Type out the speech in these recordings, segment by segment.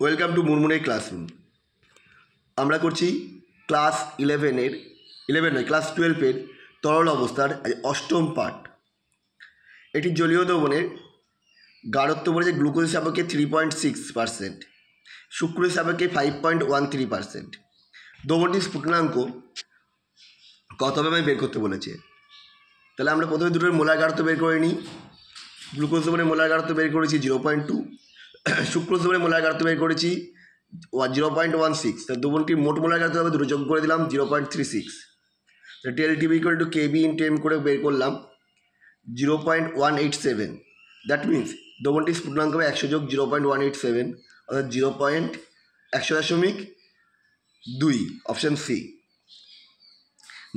Welcome to মুনমুনের classroom. আমরা করছি class 11 নয় ক্লাস 12 তরল অবস্থার অষ্টম পাঠ। এটি জলীয় দ্রবণের গাঢ়ত্ব বলেছে গ্লুকোজের সাপেক্ষে 3.6%, শুক্রের সাপেক্ষে 5.13%। দ্রবণটির স্ফুটনাঙ্ক কত হবে আমি বের করতে বলেছে। তাহলে আমরা প্রথমে দুটোর মোলার গাঢ়ত্ব বের করে নিই। গ্লুকোজ দ্রবণের মোলার গাঢ়ত্ব বের করেছি 0.2, শুক্রোজ দ্রবণের মোলার গাঢ়ত্ব বের করেছি 0.16। তার দ্রবণটির মোট মোলার গাঢ়ত্ব হবে দুটো যোগ করে দিলাম 0.36। তো টেল টিভি equal to KB into M করে বের করলাম 0.187। দ্যাট মিনস দ্রবণটির স্ফুটনাঙ্ক হবে 100 যোগ 0.187 অর্থাৎ 100.2। Option C.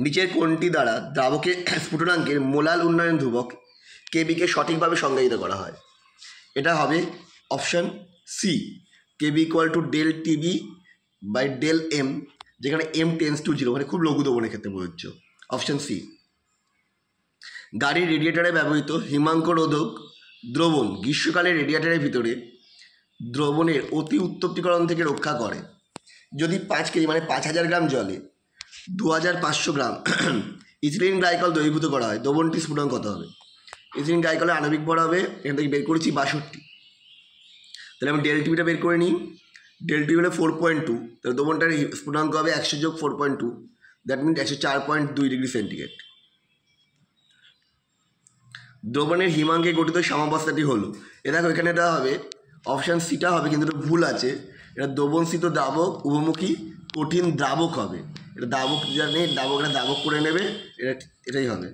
নিচের কোনটি দ্বারা দ্রাবকের স্ফুটনাঙ্কের মোলাল উন্নয়ন ধ্রুবক কেবিকে সঠিকভাবে সংজ্ঞায়িত করা হয়? এটা হবে option C, Kb equal to del Tb by del M, যেখানে এম টেন্স টু 0, মানে খুব লঘু দ্রবণের ক্ষেত্রে প্রযোজ্য। Option C. গাড়ির রেডিয়েটারে ব্যবহৃত হিমাঙ্ক রোধক দ্রবণ গ্রীষ্মকালে রেডিয়েটারের ভিতরে দ্রবণের অতি উত্তপ্তিকরণ থেকে রক্ষা করে। যদি 5 কেজি মানে 5000 গ্রাম জলে 2500 গ্রাম ইথিলিন গ্লাইকল দ্রবীভূত করা হয়, দ্রবণটি স্ফুটনাঙ্ক কত হবে? ইথিলিন গ্লাইকলের আণবিক ভর হবে, এখান থেকে বের করেছি 62। তাহলে আমি ডেল টিভিটা বের করে নিই। ডেল টিভি হলে 4.2, তাহলে দ্রবণটার স্ফুটনাঙ্ক হবে 100 যোগ 4.2, দ্যাট মিনস 104.2 ডিগ্রি সেন্টিগ্রেড। দ্রবণের হিমাঙ্কে গঠিত সাম্যাবস্থাটি হলো, এ দেখো এখানে এটা হবে অপশান সিটা হবে, কিন্তু এটা ভুল আছে। এটা দ্রবণস্থিত দ্রাবক উভমুখী কঠিন দ্রাবক হবে। এটা দ্রাবক জানে, দ্রাবকটা দ্রাবক করে নেবে, এটাই হবে।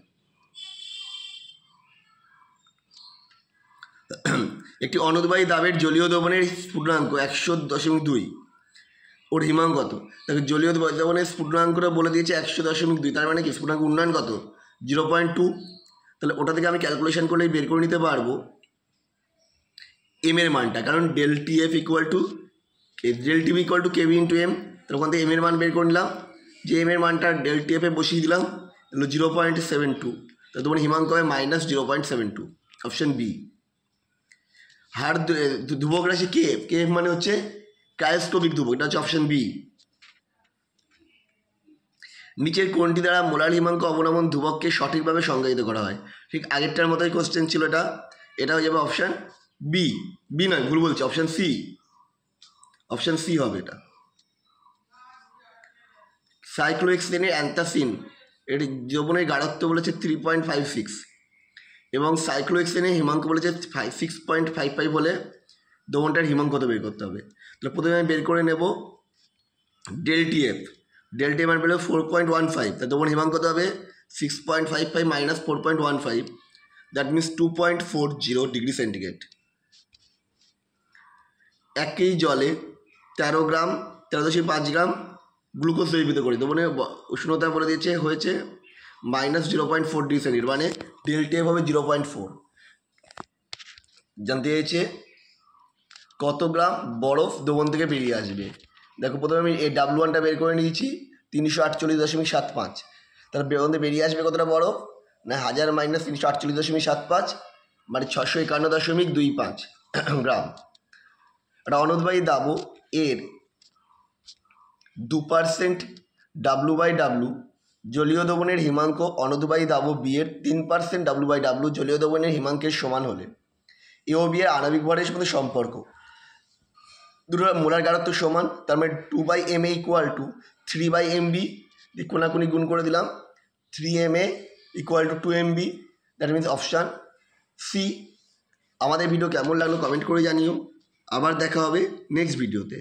একটি অনুদ্বায়ী দ্রাবের জলীয় দ্রবণের স্ফুটনাঙ্ক 100.2, ওর হিমাঙ্ক কত? দেখো জলীয় দ্রবণের স্ফুটনাঙ্কটা বলে দিয়েছে 100.2, তার মানে কি স্ফুটনাঙ্ক উন্নয়ন কত? 0.2। তাহলে ওটা থেকে আমি ক্যালকুলেশন করলেই বের করে নিতে পারবো এম এর মানটা, কারণ del T F equal to del Tb equal to KB into M. তাহলে ওখান থেকে এম এর মান বের করে নিলাম, যে এম এর মানটা ডেল টি এফে বসিয়ে দিলাম, হলো 0.72। তাহলে তোমার হিমাঙ্ক হবে -0.72। Option B. হার ধ্রুবক রাশি কে এফ, কে এফ মানে হচ্ছে ক্রায়োস্কোপিক ধ্রুবক, এটা হচ্ছে অপশান বি। নিচের কোনটি দ্বারা মোলার হিমাঙ্ক অবনমন ধ্রুবককে সঠিকভাবে সংজ্ঞায়িত করা হয়? ঠিক আগেরটার মতোই কোশ্চেন ছিল এটা, এটা হয়ে যাবে অপশান বি। বি নয়, ভুল বলছি, অপশান সি। অপশান সি হবে এটা। সাইক্লোহেক্সেনের অ্যান্থাসিন এর দ্রবণের গাঢ়ত্ব বলেছে 3.56 এবং সাইক্লোহেক্সেনের হিমাঙ্ক বলেছে 6.55 হলে দ্রবণটার হিমাঙ্ক কত বের করতে হবে? তাহলে প্রথমে আমি বের করে নেব del T F. Del T F মান পেলে 4.15, তাহলে দ্রবণ হিমাঙ্ক কত হবে? 6.55 minus 4.15, that means 2.40 degree centigrade. 1 kg জলে 13.5 গ্রাম গ্লুকোজ দ্রবীভূত করি, দ্রবণের উষ্ণতা বলে দিয়েছে হয়েছে -0.4 ডিগ্রি সেন্টিগ্রেড, মানে ডেল টি এফ হবে 0.4। জানতে চাইছে কত গ্রাম বরফ দ্রবণ থেকে বেরিয়ে আসবে। দেখো প্রথমে আমি এই W1টা বের করে নিয়েছি 348.75, তাহলে দ্রবণ থেকে বেরিয়ে আসবে কতটা বরফ না 1000 মাইনাস 348.75 মানে 651.25 গ্রাম। একটা অনুদ্বায়ী দ্রাবক এর 2% W/W জলীয় দ্রবণের হিমাঙ্ক অনুদ্বায়ী দ্রাবক বি এর 3% W/W জলীয় দ্রবণের হিমাঙ্কের সমান হলে এ ও বি এর আণবিক ভরের মধ্যে সম্পর্ক, দুটো মোলার গাঢ়ত্ব সমান, তার মানে 2/Ma ইকুয়াল টু 3/Mb, কোনাকুনি গুণ করে দিলাম 3Ma equal to 2Mb, that means option C. আমাদের ভিডিও কেমন লাগলো কমেন্ট করে জানিও। আবার দেখা হবে নেক্সট ভিডিওতে।